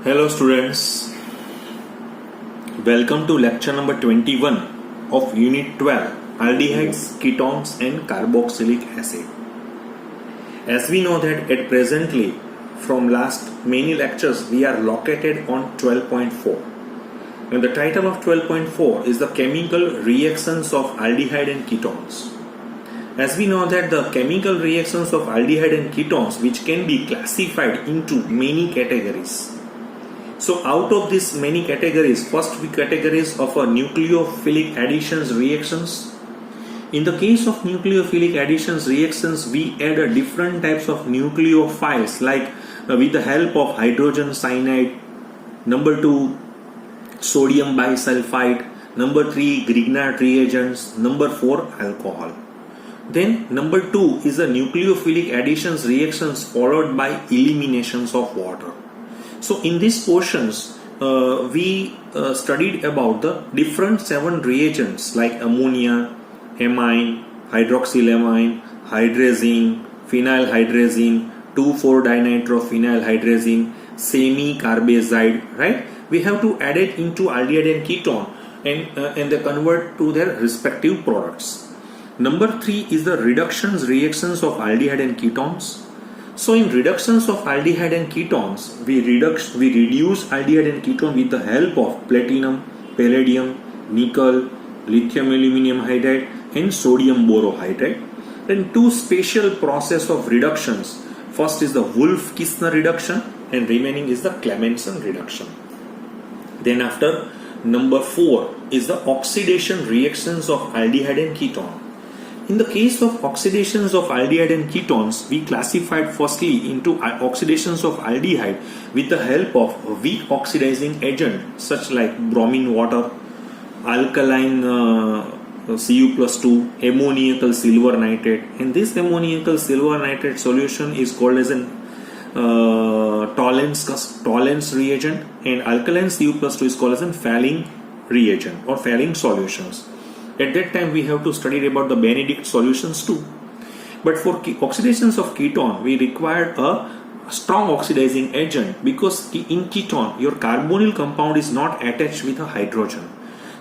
Hello students, welcome to lecture number 21 of unit 12 aldehydes, ketones and carboxylic acid. As we know that at presently from last many lectures we are located on 12.4 and the title of 12.4 is the chemical reactions of aldehyde and ketones. As we know that the chemical reactions of aldehyde and ketones which can be classified into many categories. So out of these many categories, first we categories of a nucleophilic additions reactions. In the case of nucleophilic additions reactions, we add a different types of nucleophiles like with the help of hydrogen cyanide, number 2 sodium bisulfite, number 3 Grignard reagents, number 4 alcohol. Then number 2 is a nucleophilic additions reactions followed by eliminations of water. So in these portions, we studied about the different 7 reagents like ammonia, amine, hydroxylamine, hydrazine, phenylhydrazine, 2,4-dinitrophenylhydrazine, semi-carbazide, right? We have to add it into aldehyde and ketone and they convert to their respective products. Number 3 is the reductions reactions of aldehyde and ketones. So in reductions of aldehyde and ketones, we reduce aldehyde and ketone with the help of platinum, palladium, nickel, lithium aluminium hydride and sodium borohydride. Then 2 special process of reductions. First is the Wolff-Kissner reduction and remaining is the Clemmensen reduction. Then after number 4 is the oxidation reactions of aldehyde and ketone. In the case of oxidations of aldehyde and ketones, we classified firstly into oxidations of aldehyde with the help of weak oxidizing agent such like bromine water, alkaline Cu+2, ammoniacal silver nitrate, and this ammoniacal silver nitrate solution is called as an Tollens reagent, and alkaline Cu+2 is called as an Fehling reagent or Fehling solutions. At that time we have to study about the Benedict solutions too. But for oxidations of ketone we required a strong oxidizing agent because in ketone your carbonyl compound is not attached with a hydrogen.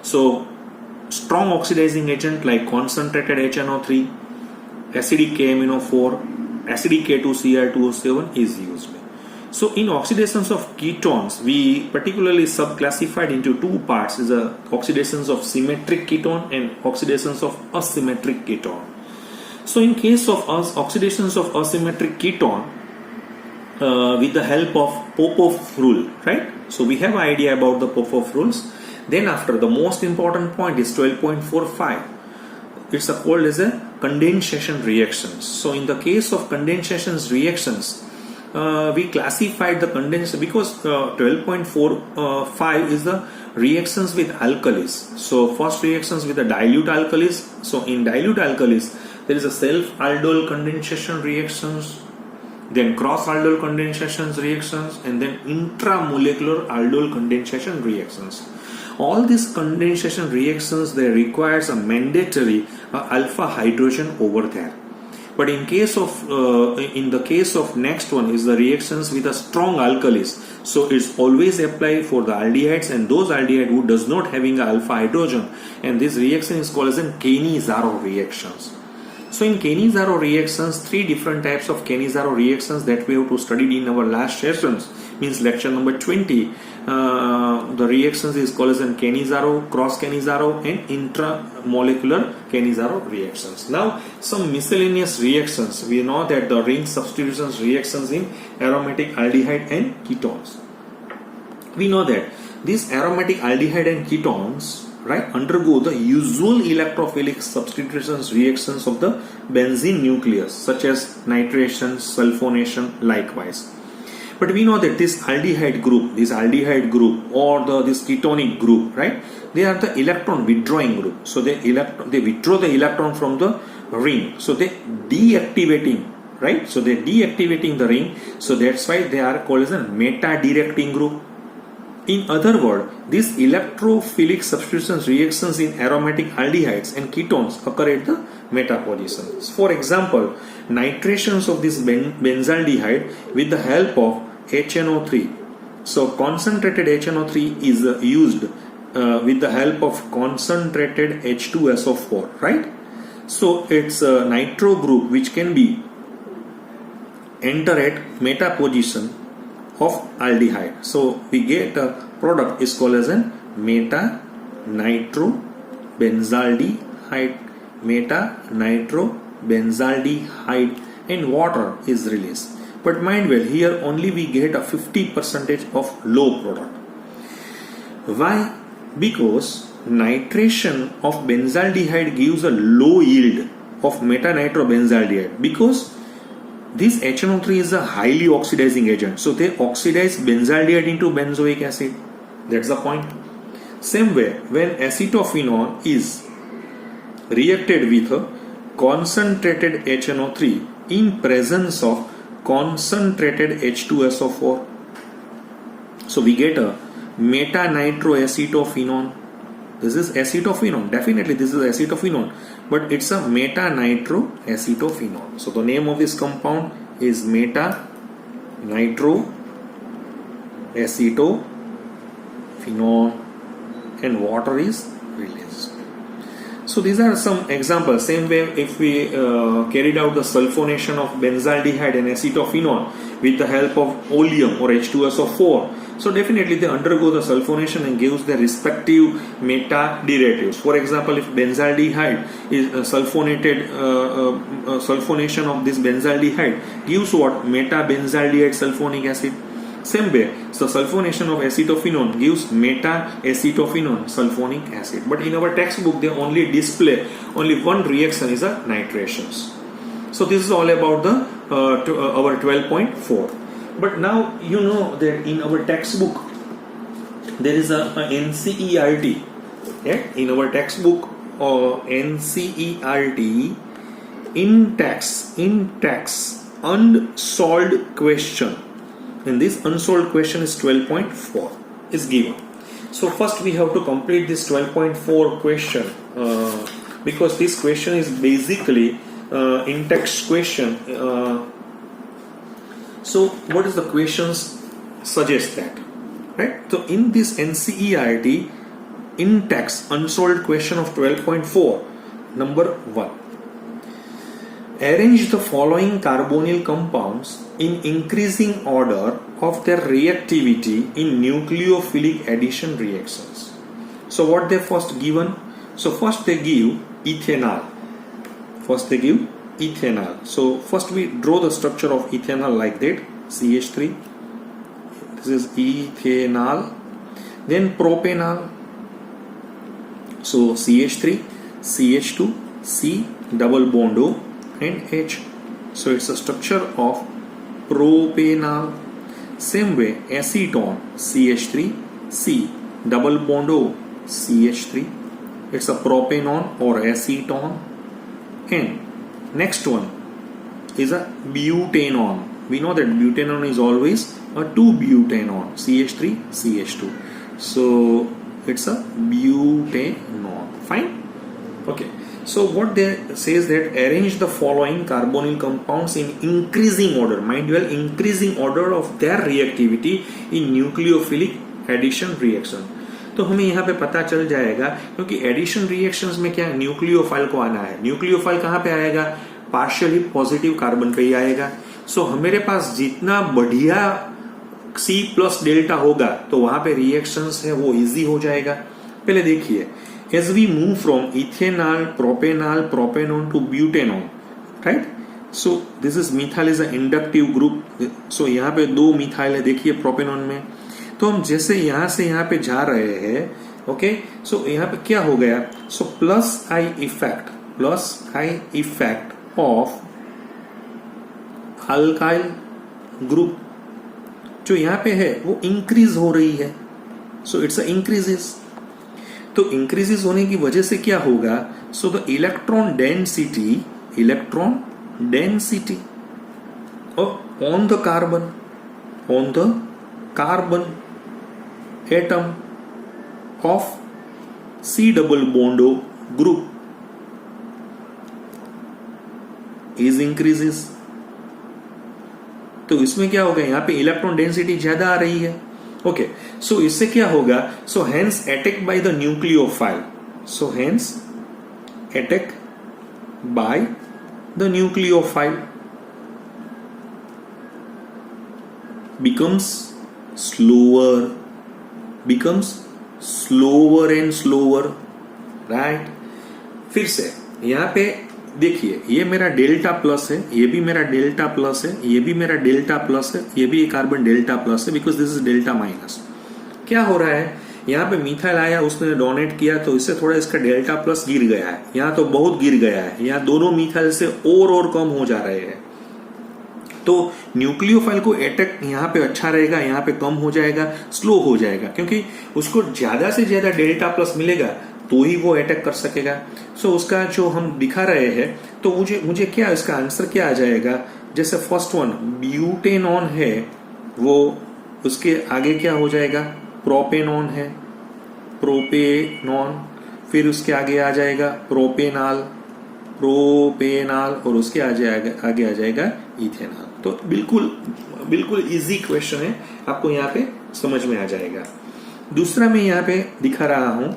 So strong oxidizing agent like concentrated HNO3, acidic KMNO4, acidic K2Cl2O7 is used. So in oxidations of ketones, we particularly subclassified into 2 parts, is the oxidations of symmetric ketone and oxidations of asymmetric ketone. So in case of oxidations of asymmetric ketone, with the help of Popov rule, right? So we have an idea about the Popov rules. Then after the most important point is 12.45. It's called as a condensation reactions. So in the case of condensation reactions, we classified the condensation because 12.45 is the reactions with alkalis. So first reactions with the dilute alkalis. So in dilute alkalis there is a self-aldol condensation reactions, then cross-aldol condensation reactions, and then intramolecular aldol condensation reactions. All these condensation reactions they requires a mandatory alpha hydrogen over there. But in the case of next one is the reactions with a strong alkalis. So it's always applied for the aldehydes and those aldehyde who does not having a alpha hydrogen, and this reaction is called as an Cannizzaro reactions. So in Cannizzaro reactions, 3 different types of Cannizzaro reactions that we have to study in our last sessions, means lecture number 20. The reactions is called as an Cannizzaro, cross Cannizzaro and intramolecular Cannizzaro reactions. Now some miscellaneous reactions. We know that the ring substitutions reactions in aromatic aldehyde and ketones. We know that these aromatic aldehyde and ketones, right, undergo the usual electrophilic substitutions reactions of the benzene nucleus such as nitration, sulfonation, likewise. But we know that this aldehyde group or this ketonic group, right, they are the electron withdrawing group. So they withdraw the electron from the ring. So they deactivating, right? So they deactivating the ring. So that's why they are called as a meta-directing group. In other words, these electrophilic substitution reactions in aromatic aldehydes and ketones occur at the meta position. For example, nitrations of this benzaldehyde with the help of HNO3 So concentrated HNO3 is used with the help of concentrated H2SO4, right? So it's a nitro group which can be enter at meta position of aldehyde. So we get a product is called as a meta nitro benzaldehyde, meta nitro benzaldehyde, and water is released. But mind well, here only we get a 50% of low product. Why? Because nitration of benzaldehyde gives a low yield of meta nitro benzaldehyde, because this HNO3 is a highly oxidizing agent. So they oxidize benzaldehyde into benzoic acid. That's the point. Same way, when acetophenone is reacted with a concentrated HNO3 in presence of concentrated H2SO4, so we get a meta nitroacetophenone. This is acetophenone. Definitely this is acetophenone, but it's a meta nitroacetophenone. So the name of this compound is meta nitroacetophenone, and water is released. So these are some examples. Same way, if we carried out the sulfonation of benzaldehyde and acetophenone with the help of oleum or H2SO4, so definitely they undergo the sulfonation and gives their respective meta derivatives. For example, if benzaldehyde is sulfonated, sulfonation of this benzaldehyde gives what? Meta benzaldehyde sulfonic acid. Same way, so sulfonation of acetophenone gives meta acetophenone sulfonic acid. But in our textbook, they only display only one reaction is a nitrations. So this is all about the our 12.4. But now you know that in our textbook there is a NCERT. Yeah? In our textbook NCERT in tax unsolved question. And this unsolved question is 12.4 is given. So first we have to complete this 12.4 question because this question is basically in text question. So what is the questions suggest that, right? So in this NCERT in text unsolved question of 12.4, number 1. Arrange the following carbonyl compounds in increasing order of their reactivity in nucleophilic addition reactions. So what they first given? So first they give ethanol. So first we draw the structure of ethanol like that. CH3. This is ethanol. Then propanol. So CH3, CH2, C double bond O and H. So it's a structure of propanol. Same way, acetone, CH3, C double bond O, CH3. It's a propanone or acetone. And next one is a butanone. We know that butanone is always a 2-butanone, CH3, CH2. So it's a butanone. Fine? Okay. So what they says that arrange the following carbonyl compounds in increasing order. Mind you, increasing order of their reactivity in nucleophilic addition reaction. तो हमें यहाँ पे पता चल जाएगा क्योंकि addition reactions में क्या न्यूक्लियोफाइल को आना है. न्यूक्लियोफाइल कहाँ पे आएगा? पार्शियली पॉजिटिव कार्बन पे ही आएगा. सो हमारे पास जितना बढ़िया C प्लस डेल्टा होगा तो वहां पे रिएक्शंस है वो इजी हो जाएगा. पहले देखिए, as we move from ethanol, propanol, propanone to butanone, right? So this is methyl is an inductive group. So यहाँ पे 2 मिथाइल है, देखिए प्रोपेनॉन में. तो हम जैसे यहाँ से यहाँ पे जा रहे हैं, ओके, सो यहाँ पे क्या हो गया? So plus I effect of alkyl group जो यहाँ पे है वो इंक्रीज हो रही है. So it's a increases. तो इंक्रीजेस होने की वजह से क्या होगा? So the electron density on the carbon atom of C double bond O group is increases. तो इसमें क्या होगा? यहाँ पे इलेक्ट्रॉन डेंसिटी ज्यादा आ रही है. ओके, सो इससे क्या होगा, so hence attack by the nucleophile, so hence attack by the nucleophile becomes slower and slower, right? फिर से यहां पे देखिए, ये मेरा डेल्टा प्लस है, ये भी मेरा डेल्टा प्लस है, ये भी मेरा डेल्टा प्लस है, ये भी कार्बन डेल्टा प्लस है, because this is delta minus. क्या हो रहा है, यहाँ पे मिथाइल आया, उसने डोनेट किया, तो इससे थोड़ा इसका डेल्टा प्लस गिर गया है, यहाँ तो बहुत गिर गया है, यहाँ दोनों मिथाइल से और कम हो जा रहे हैं। तो न्यूक्लियोफाइल को अटैक यहाँ पे अच्छा रहेगा, यहाँ पे कम हो जाएगा, स्लो हो जाएगा, क्योंकि उसको ज्यादा से ज्यादा डेल्टा प्लस मिलेगा तो ही वो अटैक कर सकेगा। सो उसका जो हम दिखा रहे हैं, तो मुझे क्या इसका आंसर क्या आ जाएगा, जैसे फर्स्ट वन ब्यूटेनॉन है, वो उसके आगे क्या हो जाएगा, प्रोपेनॉन है, प्रोपेनॉन, फिर उसके आगे आ जाएगा प्रोपेनाल, और उसके आगे आ जाएगा इथेनॉल। तो बिल्कुल इजी क्वेश्चन है, आपको यहाँ पे समझ में आ जाएगा। दूसरा मैं यहाँ पे दिखा रहा हूं,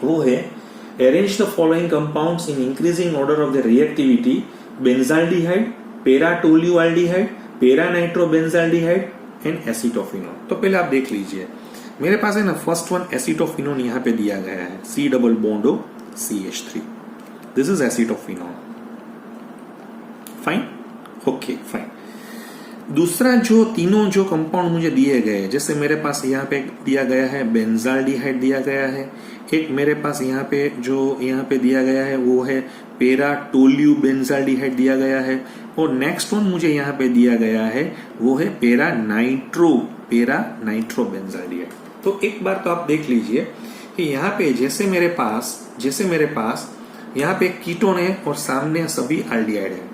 वो है arrange the following compounds in increasing order of the reactivity, benzaldehyde, paratolualdehyde, paranitrobenzaldehyde and acetophenone. तो पहले आप देख लीजिए, मेरे पास है ना फर्स्ट वन एसिटोफिनोन यहाँ पे दिया गया है, C double bond O CH3, this is acetophenone, fine, okay fine. दूसरा जो तीनों जो कंपाउंड मुझे दिए गए, जैसे मेरे पास यहाँ पे दिया गया है बेंजाल्डिहाइड दिया गया है, एक मेरे पास यहाँ पे दिया गया है वो है पेराटोल्यूबेंजाल्डिहाइड दिया गया है, और नेक्स्ट वन मुझे यहाँ पे दिया गया है वो है पेरानाइट्रोबेंजाल्डिहाइड। तो एक बार तो आप देख लीजिए कि यहाँ पे जैसे मेरे पास यहाँ पे कीटोन है और सामने सभी एल्डिहाइड है,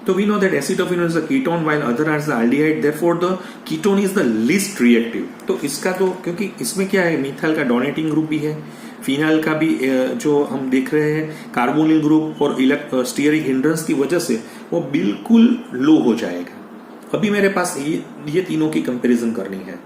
तो we know that acetophenone is a ketone while other are the aldehyde, therefore the ketone is the least reactive। तो इसका तो क्योंकि इसमें क्या है, मिथाइल का डोनेटिंग ग्रुप भी है, फिनाइल का भी जो हम देख रहे हैं कार्बोनिल ग्रुप और स्टीयरिक हिंड्रेंस की वजह से वो बिल्कुल लो हो जाएगा। अभी मेरे पास ये तीनों की कंपैरिजन करनी है।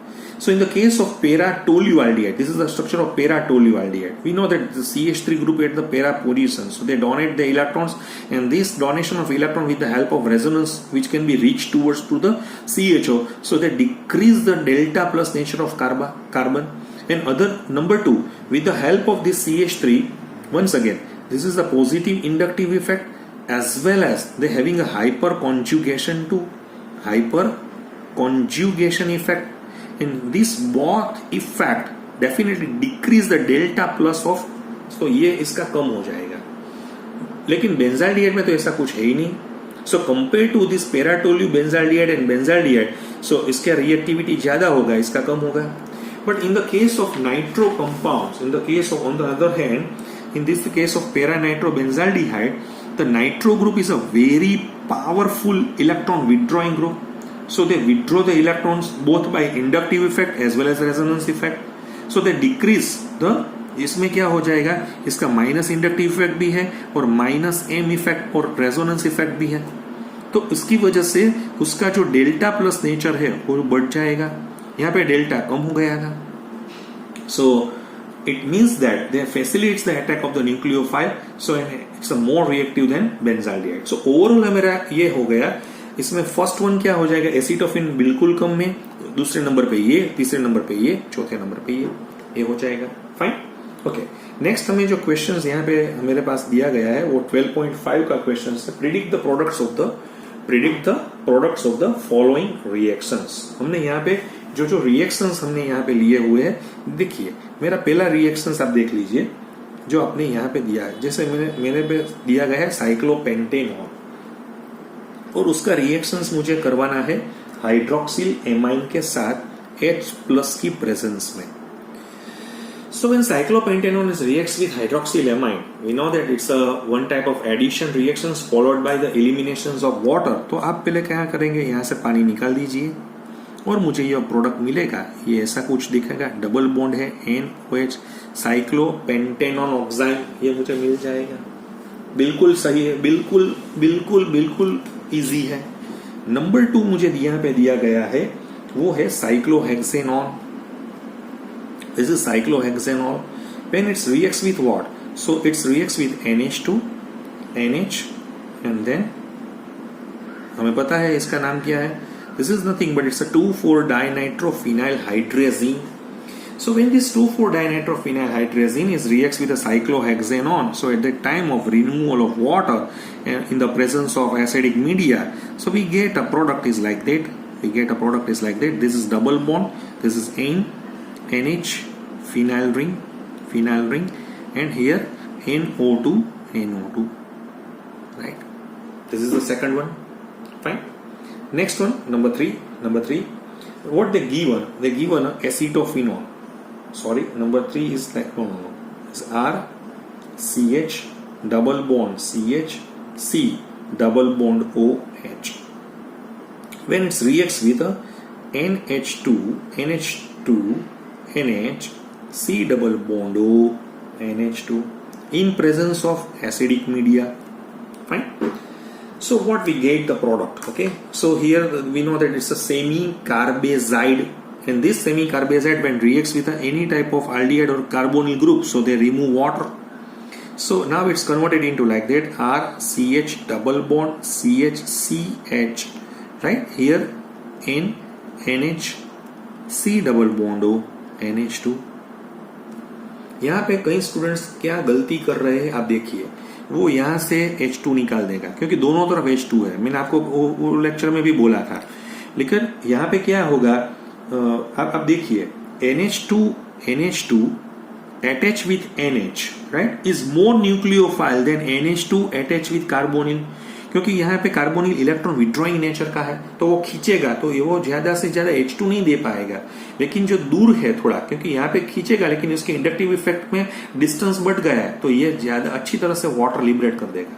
So in the case of para-tolualdehyde, this is the structure of para-tolualdehyde. We know that the CH3 group at the para position, so they donate the electrons, and this donation of electron with the help of resonance, which can be reached towards to the CHO, so they decrease the delta plus nature of carbon. And other number two, with the help of this CH3, once again, this is the positive inductive effect, as well as they having a hyperconjugation effect. And this both effect definitely decrease the delta plus of, so ये इसका कम हो जाएगा, लेकिन benzaldehyde में तो ऐसा कुछ है ही नहीं। So compared to this paratolubenzaldehyde and benzaldehyde, so इसका रिएक्टिविटी ज्यादा होगा, इसका कम होगा। But in the case of nitro compounds, in the case of, on the other hand, in this case of para-nitrobenzaldehyde, the nitro group is a very powerful electron withdrawing group. So they withdraw the electrons both by inductive effect as well as resonance effect. So they decrease the, इसमें क्या हो जाएगा, इसका minus inductive effect भी है और minus M effect और resonance effect भी है। तो इसकी वजह से उसका जो डेल्टा प्लस नेचर है वो बढ़ जाएगा, यहाँ पे डेल्टा कम हो गया था। So it means that they facilitates the attack of the nucleophile, so it's a more reactive than benzaldehyde. So overall मेरा ये हो गया, इसमें फर्स्ट वन क्या हो जाएगा, एसिटोफिन बिल्कुल कम में, दूसरे नंबर पे ये, तीसरे नंबर पे ये, चौथे नंबर पे ये हो जाएगा, फाइन, ओके। नेक्स्ट हमें जो क्वेश्चंस यहाँ पे मेरे पास दिया गया है वो 12.5 का क्वेश्चन है, predict the products of the following reactions. हमने यहाँ पे जो रिएक्शंस हमने यहाँ पे लिए हुए हैं, देखिए मेरा पहला रिएक्शंस आप देख लीजिए जो आपने यहाँ पे दिया है, जैसे मेरे पे दिया गया है साइक्लोपेंटेनॉल, और उसका रिएक्शंस मुझे करवाना है हाइड्रोक्सिल एमाइन के साथ H+ की प्रेजेंस में। So when cyclopentanone reacts with hydroxyl amine, we know that it's a one type of addition reactions followed by the eliminations of water. तो आप पहले क्या करेंगे, यहाँ से पानी निकाल दीजिए और मुझे ये प्रोडक्ट मिलेगा, ये ऐसा कुछ दिखेगा, डबल बॉन्ड है NOH, साइक्लोपेंटेनॉन ऑक्साइड, ये मुझे मिल जाएगा। बिल्कुल सही है, बिल्कुल इजी है। नंबर 2 मुझे यहाँ पे दिया गया है वो है cyclohexanol. This is cyclohexanol. When it reacts with what? So it reacts with NH2, NH, and then हमें पता है इसका नाम क्या है. This is nothing but it's a 2,4-dinitrophenylhydrazine. So when this 2,4-dinitrophenylhydrazine is reacts with a cyclohexanone, so at the time of removal of water in the presence of acidic media, so we get a product is like that. This is double bond. This is NH, phenyl ring, and here NO2, right? This is the second one. Fine. Next one, number three. What they given? They given a acetophenol. Sorry, number 3 is like no. It's R, CH, double bond CH, C, double bond OH. When it reacts with a NH2, NH, C double bond O, NH2 in presence of acidic media. Fine. So what we get the product, okay? So here we know that it's a semi-carbazide, and this semi-carbazide when reacts with any type of aldehyde or carbonyl group, so they remove water. So now it's converted into like that, R, CH, double bond, CH, CH, right? Here N, NH, C double bond O, NH2. यहाँ पे कई students क्या गलती कर रहे हैं आप देखिए, वो यहाँ से H2 निकाल देगा क्योंकि दोनों तरफ H2 है. मैंने आपको वो लेक्चर में भी बोला था, लेकिन यहाँ पे क्या होगा आप देखिए NH2 attach with NH, right, is more nucleophile than NH2 attach with carbonyl, क्योंकि यहाँ पे कार्बोनिल इलेक्ट्रॉन विड्रॉइंग नेचर का है तो वो खींचेगा, तो वो ज्यादा से ज्यादा H2 नहीं दे पाएगा. लेकिन जो दूर है थोड़ा, क्योंकि यहाँ पे खींचेगा लेकिन इसके इंडक्टिव इफेक्ट में डिस्टेंस बढ़ गया है, तो ये ज्यादा अच्छी तरह से वाटर लिबरेट कर देगा.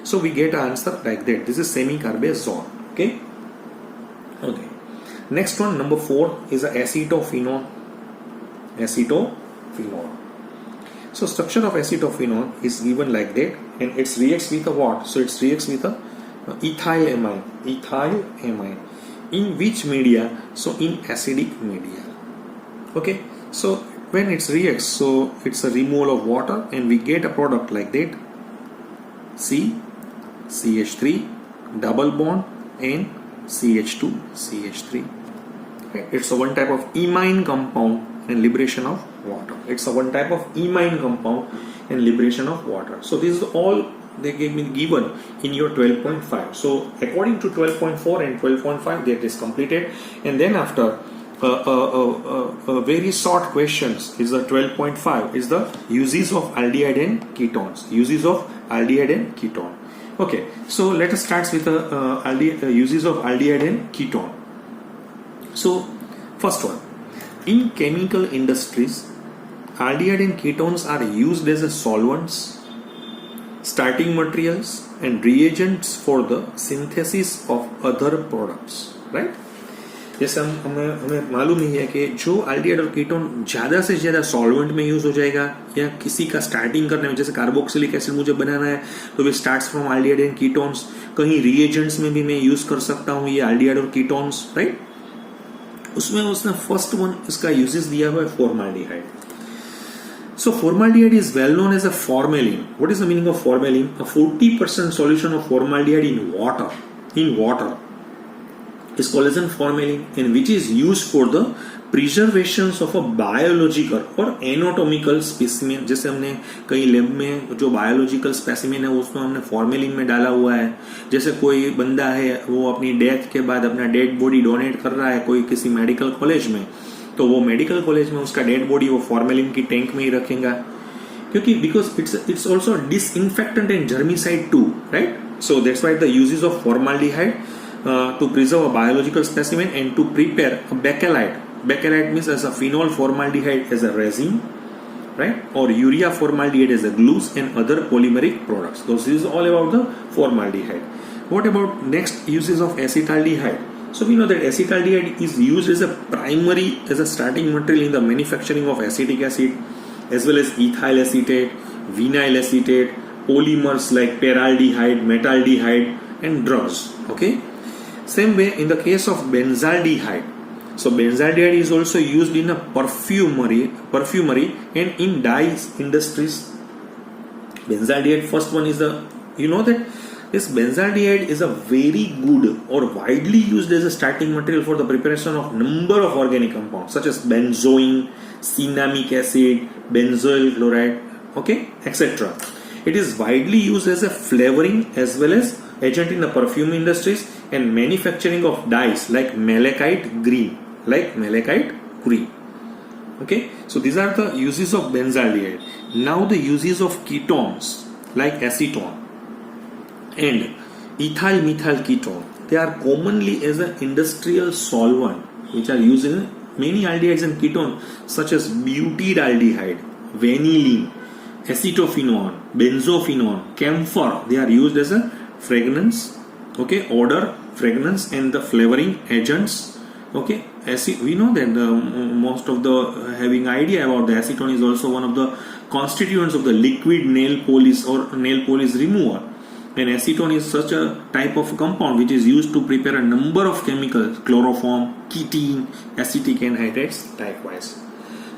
So we get answer like that. This is semicarbazole. Okay. Next one, number 4 is acetophenol. So structure of acetophenol is given like that, and it reacts with a what? So it reacts with a ethylamine. In which media? So in acidic media. Okay. So when it reacts, so it's a removal of water, and we get a product like that. CH3, double bond, and CH2, CH3. Okay. It's a one type of imine compound and liberation of water. It's a one type of imine compound and liberation of water. So this is all they given in your 12.5. So according to 12.4 and 12.5, that is completed. And then after very short questions is the 12.5 is the uses of aldehyde and ketones. Okay, so let us start with the uses of aldehyde and ketone. So first one, in chemical industries, aldehyde and ketones are used as a solvents, starting materials, and reagents for the synthesis of other products, right? जैसे हमें मालूम ही है कि जो aldehyde और ketone ज्यादा से ज्यादा सॉल्वेंट में यूज हो जाएगा, या किसी का स्टार्टिंग करने में, जैसे कार्बोक्सिलिक एसिड मुझे बनाना है तो वे starts from aldehyde and ketones. कहीं रिएजेंट्स में भी मैं यूज कर सकता हूँ ये aldehyde और कीटोन्स, राइट? उसमें उसने फर्स्ट वन इसका यूजेस दिया हुआ है formaldehyde. So formaldehyde is well known as a formalin. What is the meaning of formalin? A 40% solution of formaldehyde in water is called as a formalin, and which is used for the preservation of a biological or anatomical specimen. जैसे हमने कई lab में जो biological specimen है उसमें हमने formalin में डाला हुआ है. जैसे कोई बंदा है वो अपनी डेथ के बाद अपना डेड बॉडी डोनेट कर रहा है कोई किसी मेडिकल कॉलेज में, तो वो मेडिकल कॉलेज में उसका डेड बॉडी वो फॉर्मेलिन की टैंक में ही रखेगा, क्योंकि because it's also disinfectant and germicide too, right? So that's why the uses of formaldehyde to preserve a biological specimen and to prepare a bakelite. Bakelite means as a phenol formaldehyde as a resin, right? Or urea formaldehyde as a glues and other polymeric products. So this is all about the formaldehyde. What about next uses of acetaldehyde? So we know that acetaldehyde is used as a primary, as a starting material in the manufacturing of acetic acid, as well as ethyl acetate, vinyl acetate, polymers like peraldehyde, metaldehyde, and drugs. Okay. Same way in the case of benzaldehyde. So benzaldehyde is also used in a perfumery and in dyes industries. Benzaldehyde, first one is that this benzaldehyde is a very good or widely used as a starting material for the preparation of number of organic compounds such as benzoin, cinnamic acid, benzoyl chloride, etc. It is widely used as a flavoring as well as agent in the perfume industries and manufacturing of dyes like malachite green. So these are the uses of benzaldehyde. Now the uses of ketones like acetone and ethyl methyl ketone. They are commonly as an industrial solvent which are used in many aldehydes and ketones such as butyraldehyde, vanillin, acetophenone, benzophenone, camphor. They are used as a fragrance, odor, fragrance, and the flavoring agents. We know that most of the having idea about the acetone is also one of the constituents of the liquid nail polish or nail polish remover. And acetone is such a type of compound which is used to prepare a number of chemicals: chloroform, ketene, acetic anhydrides, likewise.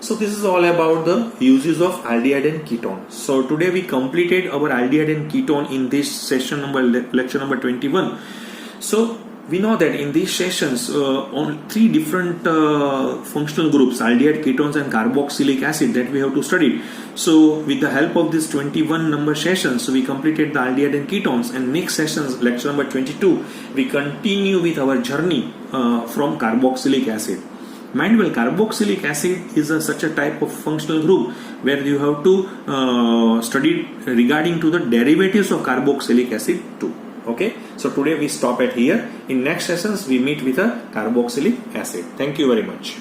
So this is all about the uses of aldehyde and ketone. So today we completed our aldehyde and ketone in this session lecture number 21. So we know that in these sessions on 3 different functional groups, aldehyde, ketones and carboxylic acid, that we have to study. So with the help of this 21 number sessions, we completed the aldehyde and ketones, and next sessions, lecture number 22, we continue with our journey from carboxylic acid. Mind well, carboxylic acid is such a type of functional group where you have to study regarding to the derivatives of carboxylic acid too. So today we stop at here. In next sessions we meet with a carboxylic acid. Thank you very much.